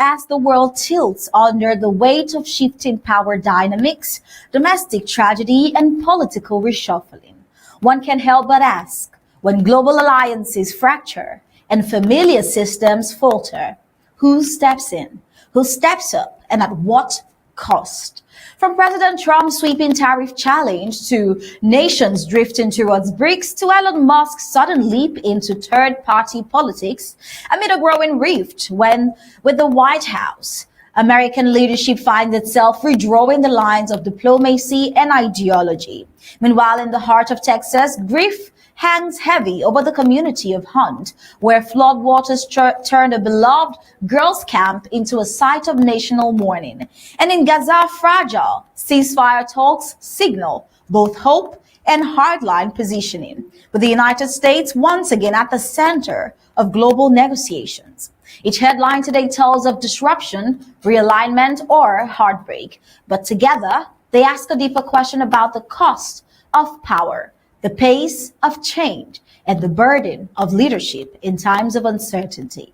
As the world tilts under the weight of shifting power dynamics, domestic tragedy, and political reshuffling, one can't help but ask, when global alliances fracture and familiar systems falter, who steps in, who steps up, and at what cost? From President Trump's sweeping tariff challenge to nations drifting towards BRICS to Elon Musk's sudden leap into third-party politics amid a growing rift with the White House, American leadership finds itself redrawing the lines of diplomacy and ideology. Meanwhile, in the heart of Texas, grief hangs heavy over the community of Hunt, where floodwaters turned a beloved girls' camp into a site of national mourning. And in Gaza, fragile ceasefire talks signal both hope and hardline positioning, with the United States once again at the center of global negotiations. Each headline today tells of disruption, realignment, or heartbreak. But together, they ask a deeper question about the cost of power, the pace of change, and the burden of leadership in times of uncertainty.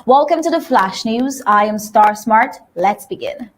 Welcome to the Flash News. I am Star Smart. Let's begin.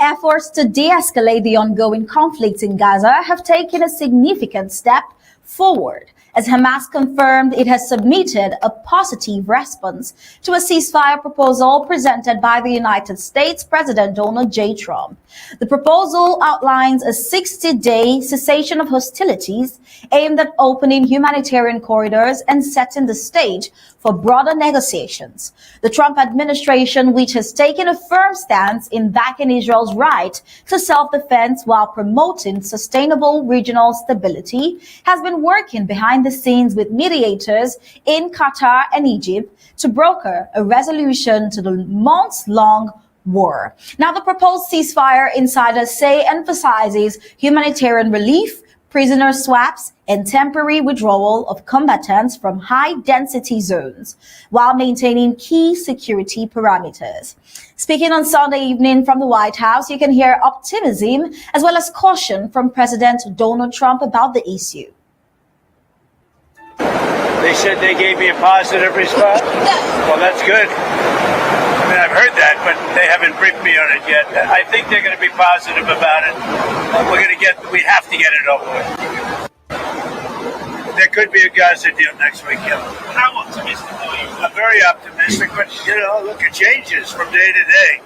Efforts to de-escalate the ongoing conflict in Gaza have taken a significant step forward, as Hamas confirmed it has submitted a positive response to a ceasefire proposal presented by the United States President Donald J. Trump. The proposal outlines a 60-day cessation of hostilities aimed at opening humanitarian corridors and setting the stage for broader negotiations. The Trump administration, which has taken a firm stance in backing Israel's right to self-defense while promoting sustainable regional stability, has been working behind the scenes with mediators in Qatar and Egypt to broker a resolution to the months-long war. Now, the proposed ceasefire, insiders say, emphasizes humanitarian relief, prisoner swaps, and temporary withdrawal of combatants from high-density zones, while maintaining key security parameters. Speaking on Sunday evening from the White House, you can hear optimism as well as caution from President Donald Trump about the issue. They said they gave me a positive response. Well, that's good. I mean, I've heard that, but they haven't briefed me on it yet. I think they're going to be positive about it. We have to get it over with. There could be a Gaza deal next week. Yeah. How optimistic are you? I'm very optimistic, but, look, it changes from day to day.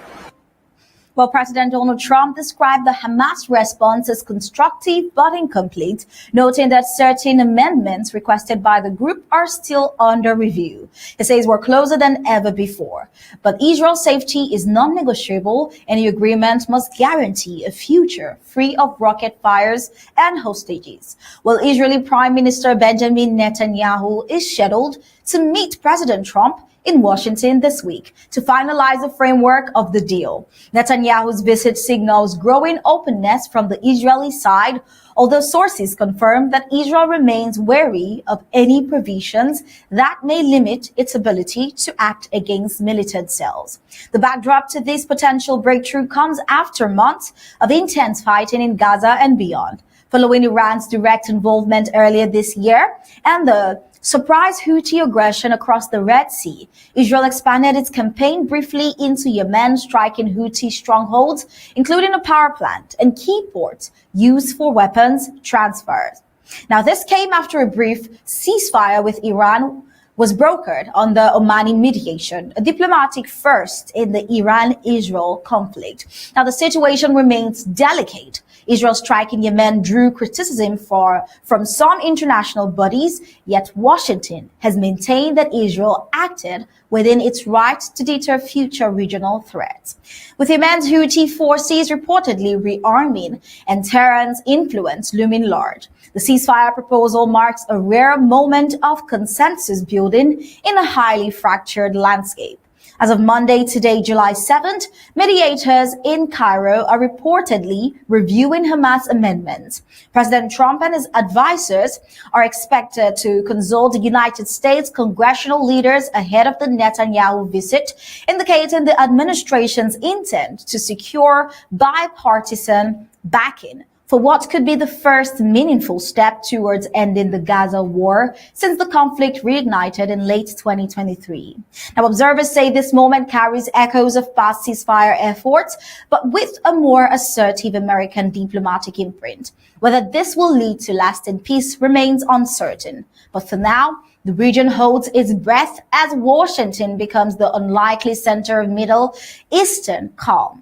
Well, President Donald Trump described the Hamas response as constructive but incomplete, noting that certain amendments requested by the group are still under review. He says we're closer than ever before. But Israel's safety is non-negotiable, and the agreement must guarantee a future free of rocket fires and hostages. Well, Israeli Prime Minister Benjamin Netanyahu is scheduled to meet President Trump in Washington this week to finalize the framework of the deal. Netanyahu's visit signals growing openness from the Israeli side, although sources confirm that Israel remains wary of any provisions that may limit its ability to act against militant cells. The backdrop to this potential breakthrough comes after months of intense fighting in Gaza and beyond, following Iran's direct involvement earlier this year and the surprise Houthi aggression across the Red Sea. Israel expanded its campaign briefly into Yemen, striking Houthi strongholds, including a power plant and key ports used for weapons transfers. Now, this came after a brief ceasefire with Iran was brokered on the Omani mediation, a diplomatic first in the Iran-Israel conflict. Now, the situation remains delicate. Israel's strike in Yemen drew criticism from some international bodies, yet Washington has maintained that Israel acted within its right to deter future regional threats. With Yemen's Houthi forces reportedly rearming and Tehran's influence looming large, the ceasefire proposal marks a rare moment of consensus building in a highly fractured landscape. As of Monday, today, July 7th, mediators in Cairo are reportedly reviewing Hamas amendments. President Trump and his advisors are expected to consult the United States congressional leaders ahead of the Netanyahu visit, indicating the administration's intent to secure bipartisan backing for what could be the first meaningful step towards ending the Gaza war since the conflict reignited in late 2023. Now, observers say this moment carries echoes of past ceasefire efforts, but with a more assertive American diplomatic imprint. Whether this will lead to lasting peace remains uncertain. But for now, the region holds its breath as Washington becomes the unlikely center of Middle Eastern calm.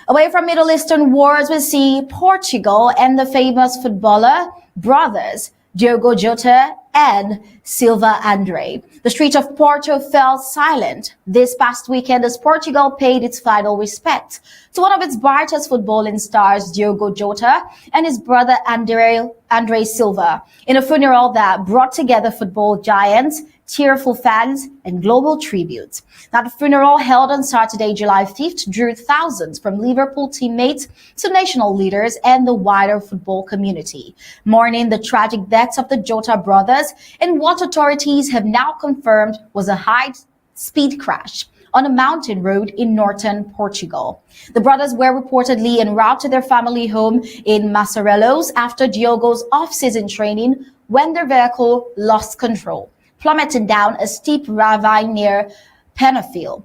Away from Middle Eastern wars, we see Portugal and the famous footballer brothers Diogo Jota and Silva Andre. The streets of Porto fell silent this past weekend as Portugal paid its final respect to one of its brightest footballing stars, Diogo Jota, and his brother Andre Silva, in a funeral that brought together football giants, tearful fans, and global tributes. Now, the funeral held on Saturday, July 5th, drew thousands from Liverpool teammates to national leaders and the wider football community, mourning the tragic deaths of the Jota brothers in what authorities have now confirmed was a high-speed crash on a mountain road in northern Portugal. The brothers were reportedly en route to their family home in Massarelos after Diogo's off-season training when their vehicle lost control, plummeting down a steep ravine near Penafiel.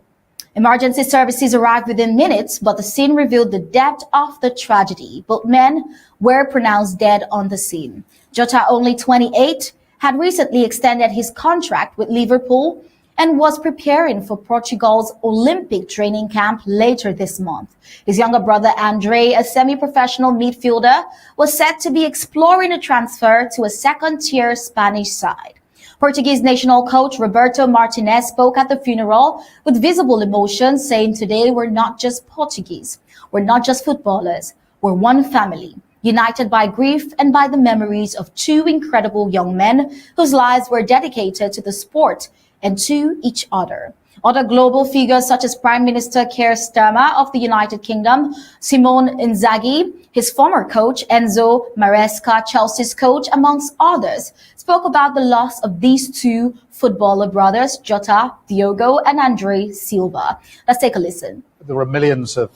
Emergency services arrived within minutes, but the scene revealed the depth of the tragedy. Both men were pronounced dead on the scene. Jota, only 28, had recently extended his contract with Liverpool and was preparing for Portugal's Olympic training camp later this month. His younger brother Andre, a semi-professional midfielder, was said to be exploring a transfer to a second-tier Spanish side. Portuguese national coach Roberto Martinez spoke at the funeral with visible emotion, saying, "Today we're not just Portuguese, we're not just footballers, we're one family, united by grief and by the memories of two incredible young men whose lives were dedicated to the sport and to each other." Other global figures such as Prime Minister Keir Starmer of the United Kingdom, Simone Inzaghi, his former coach Enzo Maresca, Chelsea's coach, amongst others, spoke about the loss of these two footballer brothers, Jota, Diogo, and Andre Silva. Let's take a listen. There are millions of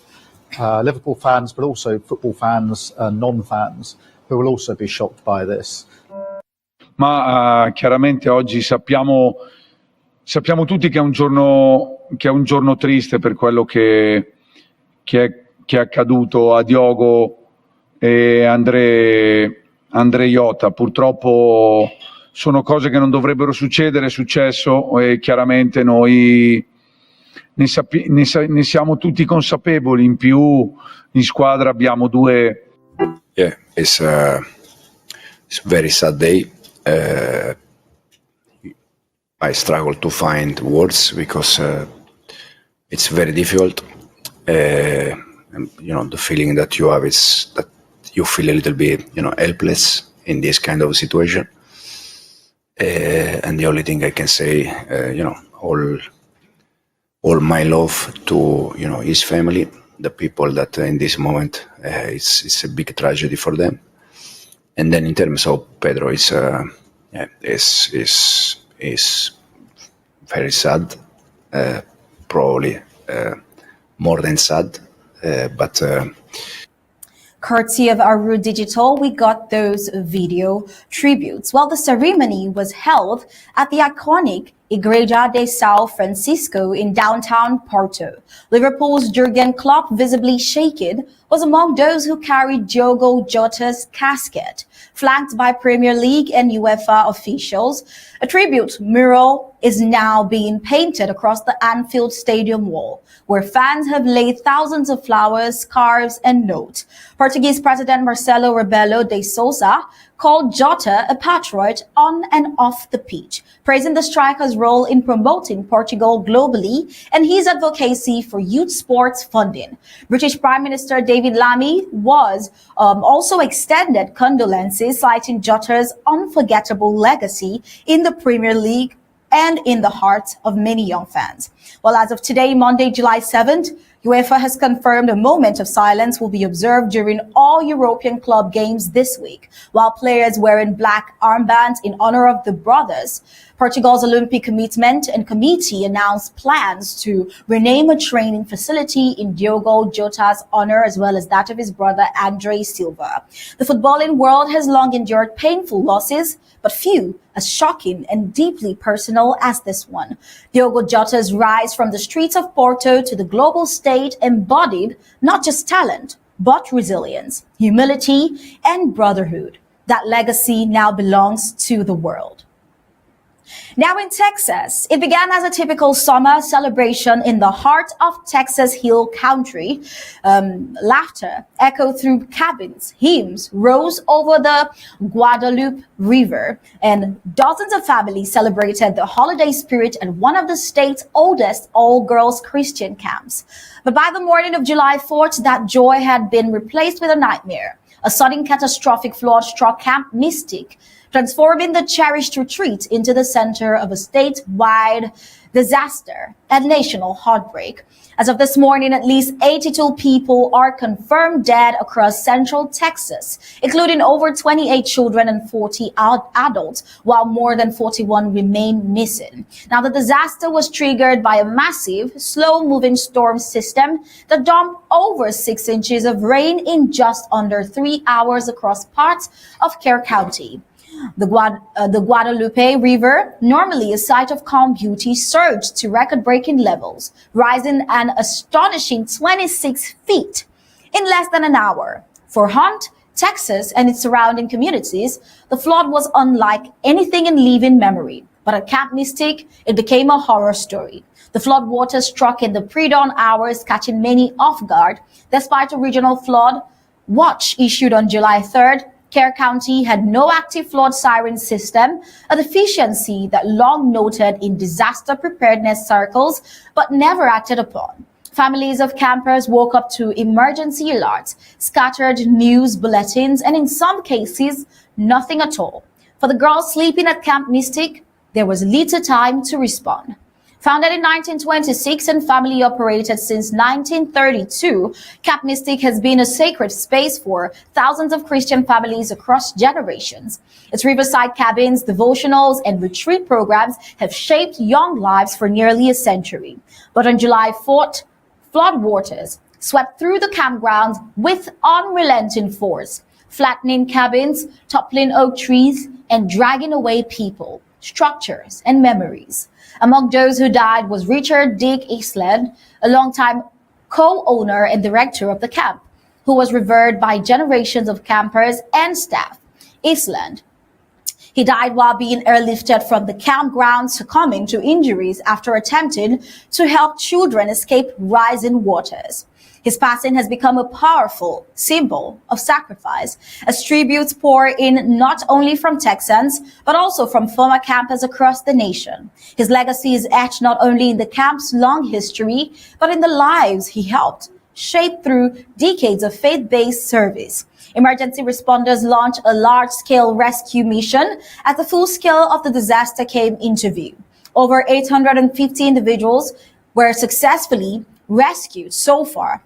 Liverpool fans, but also football fans, non-fans, who will also be shocked by this. Ma chiaramente oggi sappiamo tutti che è un giorno triste per quello che è accaduto a Diogo e Andre Jota. Purtroppo sono cose che non dovrebbero succedere, è successo e chiaramente noi ne siamo tutti consapevoli. In più in squadra abbiamo due. Yeah, it's a very sad day. I struggle to find words because it's very difficult. And, the feeling that you have is that you feel a little bit, helpless in this kind of situation. And the only thing I can say, all my love to, his family, the people that in this moment, it's a big tragedy for them. And then in terms of Pedro, it's very sad, probably more than sad, but Courtesy of Aru Digital, we got those video tributes. Well, the ceremony was held at the iconic Igreja de São Francisco in downtown Porto. Liverpool's Jurgen Klopp, visibly shaken, was among those who carried Diogo Jota's casket. flanked by Premier League and UEFA officials. A tribute mural is now being painted across the Anfield Stadium wall, where fans have laid thousands of flowers, scarves, and notes. Portuguese President Marcelo Rebelo de Sousa called Jota a patriot on and off the pitch, praising the striker's role in promoting Portugal globally and his advocacy for youth sports funding. British Prime Minister David Lammy was also extended condolences, citing Jota's unforgettable legacy in the Premier League and in the hearts of many young fans. Well, as of today, Monday, July 7th, UEFA has confirmed a moment of silence will be observed during all European club games this week, while players wearing black armbands in honor of the brothers. Portugal's Olympic Commitment and Committee announced plans to rename a training facility in Diogo Jota's honor, as well as that of his brother Andre Silva. The footballing world has long endured painful losses, but few as shocking and deeply personal as this one. Diogo Jota's rise from the streets of Porto to the global stage embodied not just talent, but resilience, humility, and brotherhood. That legacy now belongs to the world. Now in Texas, it began as a typical summer celebration in the heart of Texas Hill Country. Laughter echoed through cabins, hymns rose over the Guadalupe River, and dozens of families celebrated the holiday spirit at one of the state's oldest all-girls Christian camps. But by the morning of July 4th, that joy had been replaced with a nightmare. A sudden catastrophic flood struck Camp Mystic, transforming the cherished retreat into the center of a statewide disaster and national heartbreak. As of this morning, at least 82 people are confirmed dead across central Texas, including over 28 children and 40 adults, while more than 41 remain missing. Now, the disaster was triggered by a massive, slow-moving storm system that dumped over 6 inches of rain in just under 3 hours across parts of Kerr County. The Guadalupe River, normally a site of calm beauty, surged to record-breaking levels, rising an astonishing 26 feet in less than an hour. For Hunt, Texas, and its surrounding communities, the flood was unlike anything in living memory. But at Camp Mystic, it became a horror story. The flood water struck in the pre-dawn hours, catching many off guard. Despite a regional flood watch issued on July 3rd, Kerr County had no active flood siren system, a deficiency that long noted in disaster preparedness circles, but never acted upon. Families of campers woke up to emergency alerts, scattered news bulletins, and in some cases, nothing at all. For the girls sleeping at Camp Mystic, there was little time to respond. Founded in 1926 and family operated since 1932, Camp Mystic has been a sacred space for thousands of Christian families across generations. Its riverside cabins, devotionals, and retreat programs have shaped young lives for nearly a century. But on July 4th, floodwaters swept through the campground with unrelenting force, flattening cabins, toppling oak trees, and dragging away people, structures, and memories. Among those who died was Richard Dick Eastland, a longtime co-owner and director of the camp, who was revered by generations of campers and staff. Eastland, he died while being airlifted from the campground, succumbing to injuries after attempting to help children escape rising waters. His passing has become a powerful symbol of sacrifice, as tributes pour in not only from Texans, but also from former campers across the nation. His legacy is etched not only in the camp's long history, but in the lives he helped shape through decades of faith-based service. Emergency responders launched a large-scale rescue mission as the full scale of the disaster came into view. Over 850 individuals were successfully rescued so far,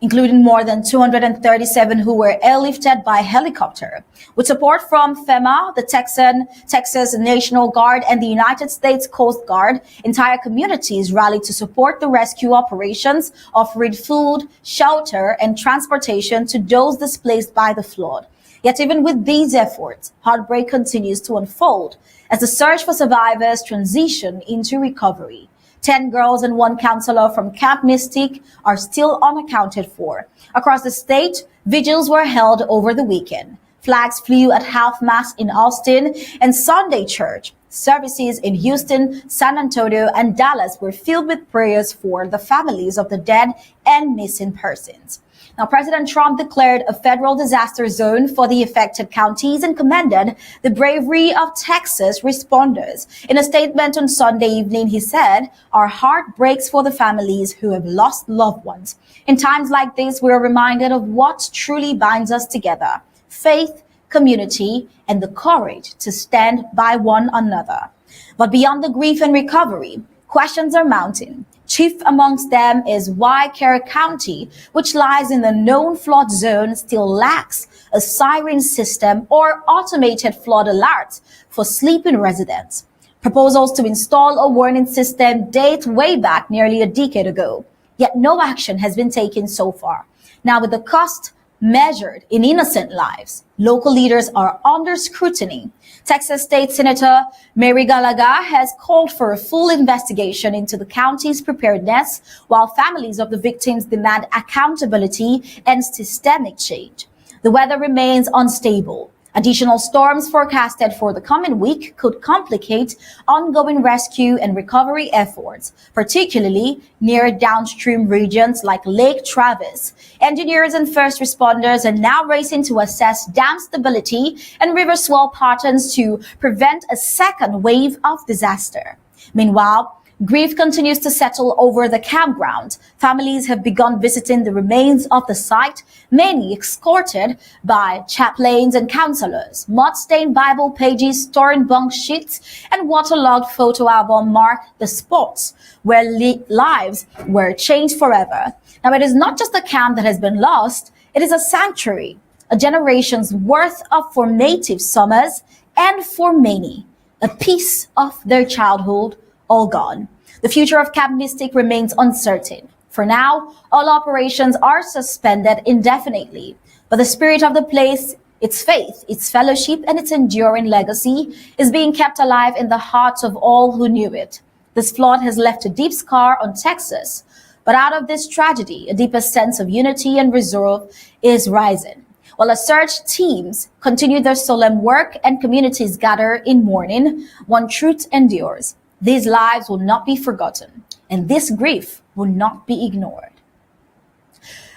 including more than 237 who were airlifted by helicopter. With support from FEMA, the Texas National Guard, and the United States Coast Guard, entire communities rallied to support the rescue operations, offering food, shelter, and transportation to those displaced by the flood. Yet even with these efforts, heartbreak continues to unfold as the search for survivors transition into recovery. 10 girls and 1 counselor from Camp Mystic are still unaccounted for. Across the state, vigils were held over the weekend. Flags flew at half-mast in Austin, and Sunday church services in Houston, San Antonio, and Dallas were filled with prayers for the families of the dead and missing persons. Now, President Trump declared a federal disaster zone for the affected counties and commended the bravery of Texas responders. In a statement on Sunday evening, he said, "Our heart breaks for the families who have lost loved ones. In times like this, we are reminded of what truly binds us together: faith, community, and the courage to stand by one another." But beyond the grief and recovery, questions are mounting. Chief amongst them is why Carroll County, which lies in the known flood zone, still lacks a siren system or automated flood alerts for sleeping residents. Proposals to install a warning system date way back nearly a decade ago, yet no action has been taken so far. Now, with the cost measured in innocent lives, local leaders are under scrutiny. Texas State Senator Mary Gallagher has called for a full investigation into the county's preparedness, while families of the victims demand accountability and systemic change. The weather remains unstable. Additional storms forecasted for the coming week could complicate ongoing rescue and recovery efforts, particularly near downstream regions like Lake Travis. Engineers and first responders are now racing to assess dam stability and river swell patterns to prevent a second wave of disaster. Meanwhile, grief continues to settle over the campground. Families have begun visiting the remains of the site, many escorted by chaplains and counselors. Mud-stained Bible pages, torn bunk sheets, and waterlogged photo album mark the spots where lives were changed forever. Now, it is not just a camp that has been lost, it is a sanctuary, a generation's worth of formative summers, and for many, a piece of their childhood all gone. The future of Camp Mystic remains uncertain. For now, all operations are suspended indefinitely, but the spirit of the place, its faith, its fellowship, and its enduring legacy is being kept alive in the hearts of all who knew it. This flood has left a deep scar on Texas, but out of this tragedy, a deeper sense of unity and resolve is rising. While the search teams continue their solemn work and communities gather in mourning, one truth endures: these lives will not be forgotten, and this grief will not be ignored.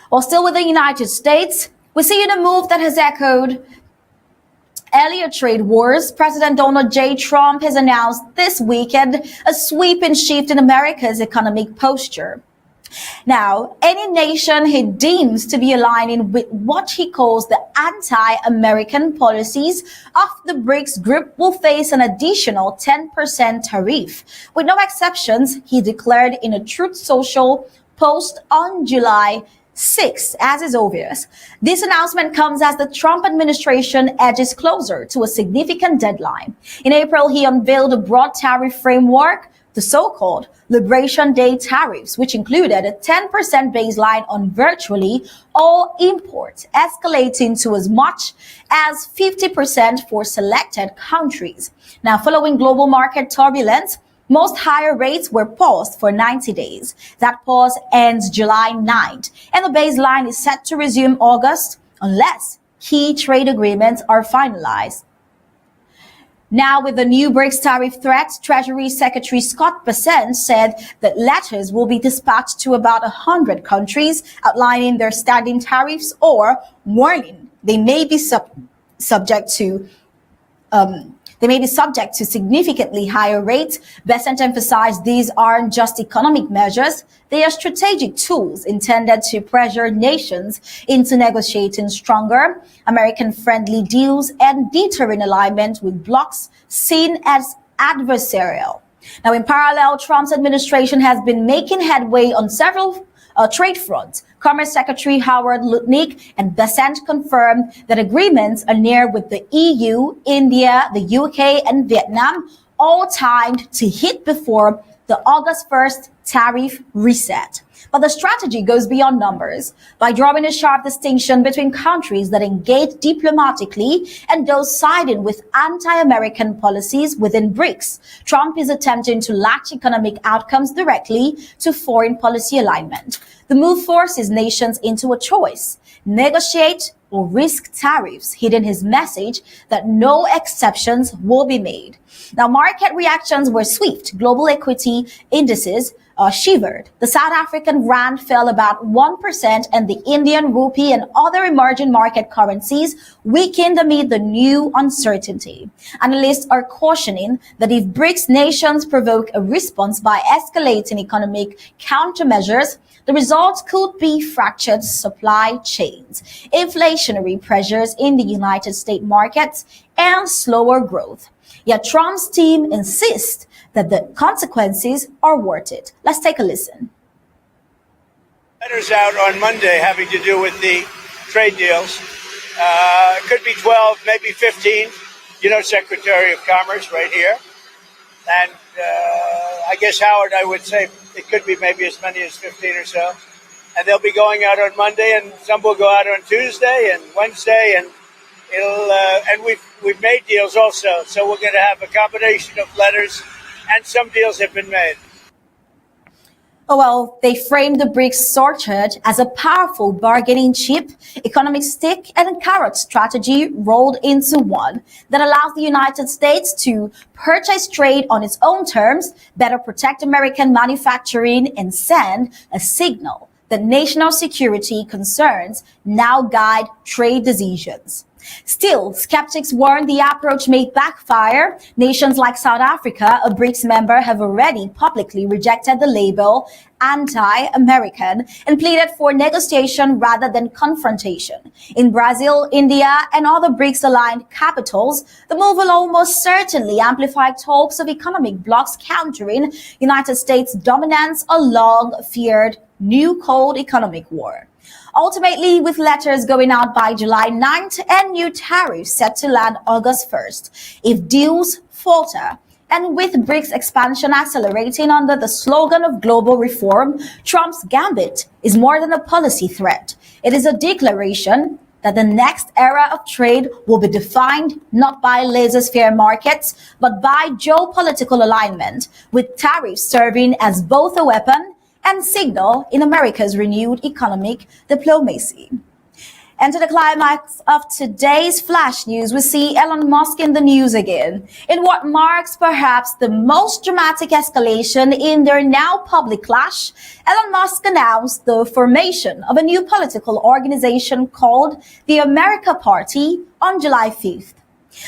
While still with the United States, we see in a move that has echoed earlier trade wars, President Donald J. Trump has announced this weekend a sweeping shift in America's economic posture. Now, any nation he deems to be aligning with what he calls the anti-American policies of the BRICS group will face an additional 10% tariff. With no exceptions, he declared in a Truth Social post on July 6, as is obvious. This announcement comes as the Trump administration edges closer to a significant deadline. In April, he unveiled a broad tariff framework, the so-called Liberation Day tariffs, which included a 10% baseline on virtually all imports, escalating to as much as 50% for selected countries. Now, following global market turbulence, most higher rates were paused for 90 days. That pause ends July 9th, and the baseline is set to resume August unless key trade agreements are finalized. Now, with the new BRICS tariff threat, Treasury Secretary Scott Bessent said that letters will be dispatched to about 100 countries outlining their standing tariffs or warning they may be subject to significantly higher rates. Bessent emphasized these aren't just economic measures, they are strategic tools intended to pressure nations into negotiating stronger, American-friendly deals and deterring alignment with blocs seen as adversarial. Now, in parallel, Trump's administration has been making headway on several trade fronts. Commerce Secretary Howard Lutnick and Bessent confirmed that agreements are near with the EU, India, the UK, and Vietnam, all timed to hit before the August 1st tariff reset. But the strategy goes beyond numbers. By drawing a sharp distinction between countries that engage diplomatically and those siding with anti-American policies within BRICS, Trump is attempting to latch economic outcomes directly to foreign policy alignment. The move forces nations into a choice: negotiate or risk tariffs, hitting his message that no exceptions will be made. Now, market reactions were swift. Global equity indices shivered. The South African rand fell about 1%, and the Indian rupee and other emerging market currencies weakened amid the new uncertainty. Analysts are cautioning that if BRICS nations provoke a response by escalating economic countermeasures, the result could be fractured supply chains, inflationary pressures in the United States markets, and slower growth. Yet Trump's team insists that the consequences are worth it. Let's take a listen. Letters out on Monday having to do with the trade deals. Could be 12, maybe 15. You know, Secretary of Commerce right here. And I guess, Howard, I would say it could be maybe as many as 15 or so. And they'll be going out on Monday, and some will go out on Tuesday and Wednesday, and we've made deals also. So we're going to have a combination of letters, and some deals have been made. Oh, well, they framed the BRICS surcharge as a powerful bargaining chip, economic stick and carrot strategy rolled into one that allows the United States to purchase trade on its own terms, better protect American manufacturing, and send a signal that national security concerns now guide trade decisions. Still, skeptics warn the approach may backfire. Nations like South Africa, a BRICS member, have already publicly rejected the label anti-American and pleaded for negotiation rather than confrontation. In Brazil, India, and other BRICS-aligned capitals, the move will almost certainly amplify talks of economic blocs countering United States dominance, a long-feared new cold economic war. Ultimately, with letters going out by July 9th and new tariffs set to land August 1st, if deals falter, and with BRICS expansion accelerating under the slogan of global reform, Trump's gambit is more than a policy threat. It is a declaration that the next era of trade will be defined not by laissez-faire markets, but by geopolitical alignment, with tariffs serving as both a weapon and signal in America's renewed economic diplomacy. And to the climax of today's flash news, we see Elon Musk in the news again, in what marks perhaps the most dramatic escalation in their now public clash. Elon Musk announced the formation of a new political organization called the America Party on July 5th.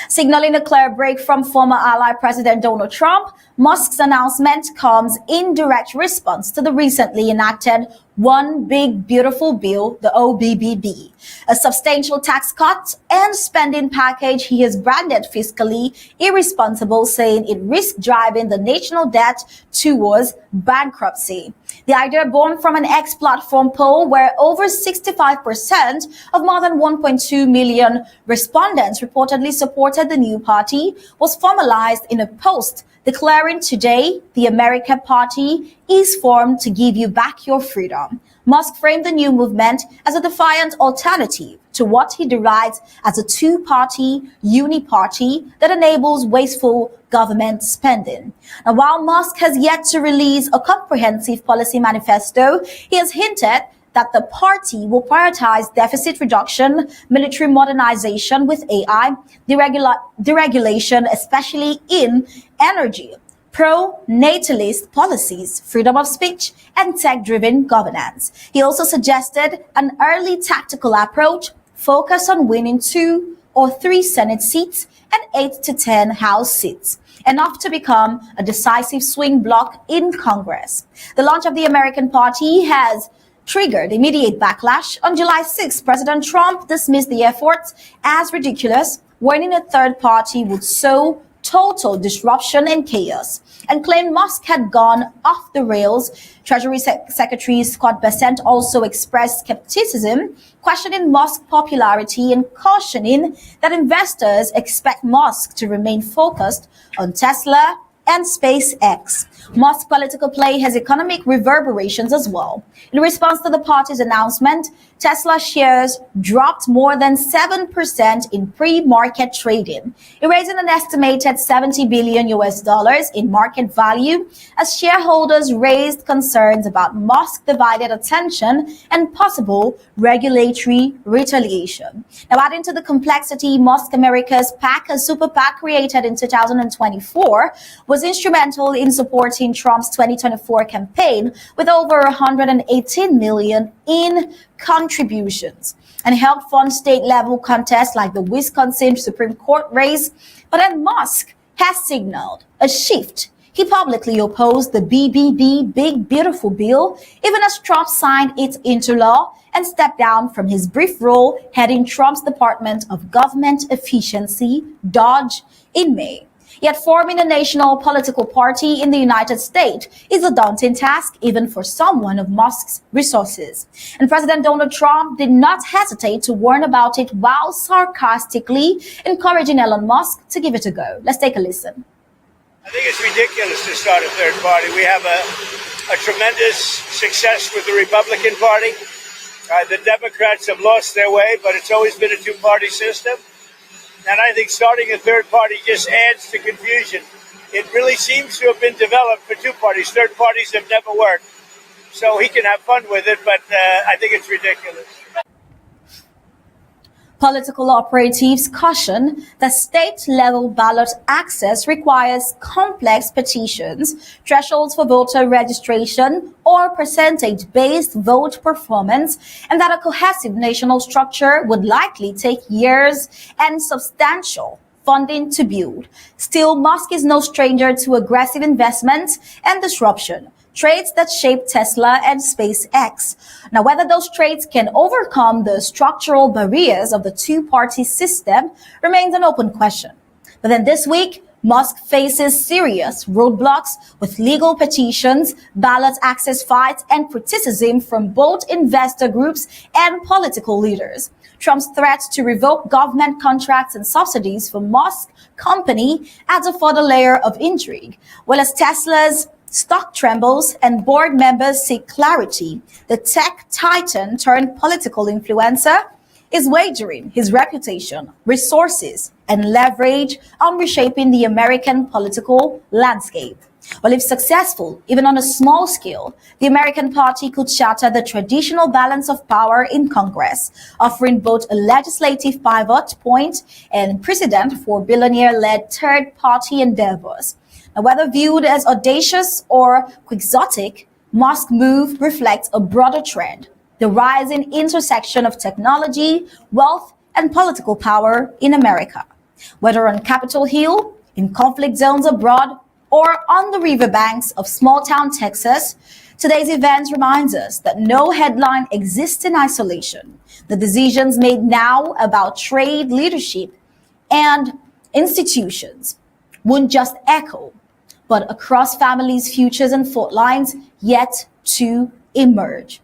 Signaling a clear break from former ally President Donald Trump, Musk's announcement comes in direct response to the recently enacted One Big Beautiful Bill, the OBBB, a substantial tax cut and spending package he has branded fiscally irresponsible, saying it risks driving the national debt towards bankruptcy. The idea, born from an X platform poll where over 65% of more than 1.2 million respondents reportedly supported the new party, was formalized in a post declaring today the America Party is formed to give you back your freedom. Musk framed the new movement as a defiant alternative to what he derides as a two-party uniparty that enables wasteful government spending. Now, while Musk has yet to release a comprehensive policy manifesto, he has hinted that the party will prioritize deficit reduction, military modernization with AI, deregulation, especially in energy, pro-natalist policies, freedom of speech, and tech-driven governance. He also suggested an early tactical approach focused on winning 2 or 3 Senate seats and 8 to 10 House seats, enough to become a decisive swing bloc in Congress. The launch of the American Party has triggered immediate backlash. On July 6, President Trump dismissed the efforts as ridiculous, warning a third party would sow total disruption and chaos, and claimed Musk had gone off the rails. Treasury Secretary Scott Bessent also expressed skepticism, questioning Musk's popularity and cautioning that investors expect Musk to remain focused on Tesla and SpaceX. Musk's political play has economic reverberations as well. In response to the party's announcement, Tesla shares dropped more than 7% in pre-market trading, erasing an estimated $70 billion in market value as shareholders raised concerns about Musk's divided attention and possible regulatory retaliation. Now, adding to the complexity, Musk America's PAC, a super PAC created in 2024, was instrumental in supporting Trump's 2024 campaign with over $118 million in contributions and helped fund state-level contests like the Wisconsin Supreme Court race. But then Musk has signaled a shift. He publicly opposed the BBB, Big Beautiful Bill, even as Trump signed it into law and stepped down from his brief role heading Trump's Department of Government Efficiency, DOGE, in May. Yet forming a national political party in the United States is a daunting task, even for someone of Musk's resources. And President Donald Trump did not hesitate to warn about it while sarcastically encouraging Elon Musk to give it a go. Let's take a listen. I think it's ridiculous to start a third party. We have a tremendous success with the Republican Party. The Democrats have lost their way, but it's always been a two-party system. And I think starting a third party just adds to confusion. It really seems to have been developed for two parties. Third parties have never worked. So he can have fun with it, but I think it's ridiculous. Political operatives caution that state-level ballot access requires complex petitions, thresholds for voter registration, or percentage-based vote performance, and that a cohesive national structure would likely take years and substantial funding to build. Still, Musk is no stranger to aggressive investment and disruption, traits that shape Tesla and SpaceX. Now, whether those traits can overcome the structural barriers of the two-party system remains an open question. But then this week, Musk faces serious roadblocks with legal petitions, ballot access fights, and criticism from both investor groups and political leaders. Trump's threat to revoke government contracts and subsidies for Musk's company adds a further layer of intrigue, while as Tesla's stock trembles and board members seek clarity. The tech titan turned political influencer is wagering his reputation, resources, and leverage on reshaping the American political landscape. Well, if successful, even on a small scale, the American party could shatter the traditional balance of power in Congress, offering both a legislative pivot point and precedent for billionaire-led third-party endeavors. Now, whether viewed as audacious or quixotic, Musk's move reflects a broader trend, the rising intersection of technology, wealth, and political power in America. Whether on Capitol Hill, in conflict zones abroad, or on the riverbanks of small-town Texas, today's event reminds us that no headline exists in isolation. The decisions made now about trade, leadership, and institutions won't just echo, but across families' futures and fault lines yet to emerge.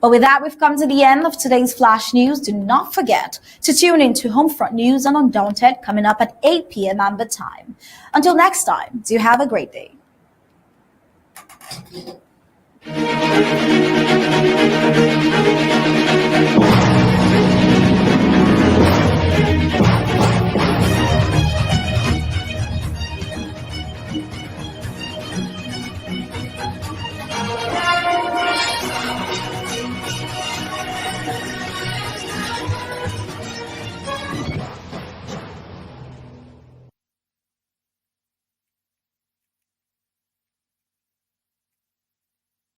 But with that, we've come to the end of today's Flash News. Do not forget to tune in to Homefront News and Undaunted coming up at 8 p.m. Amber time. Until next time, do have a great day.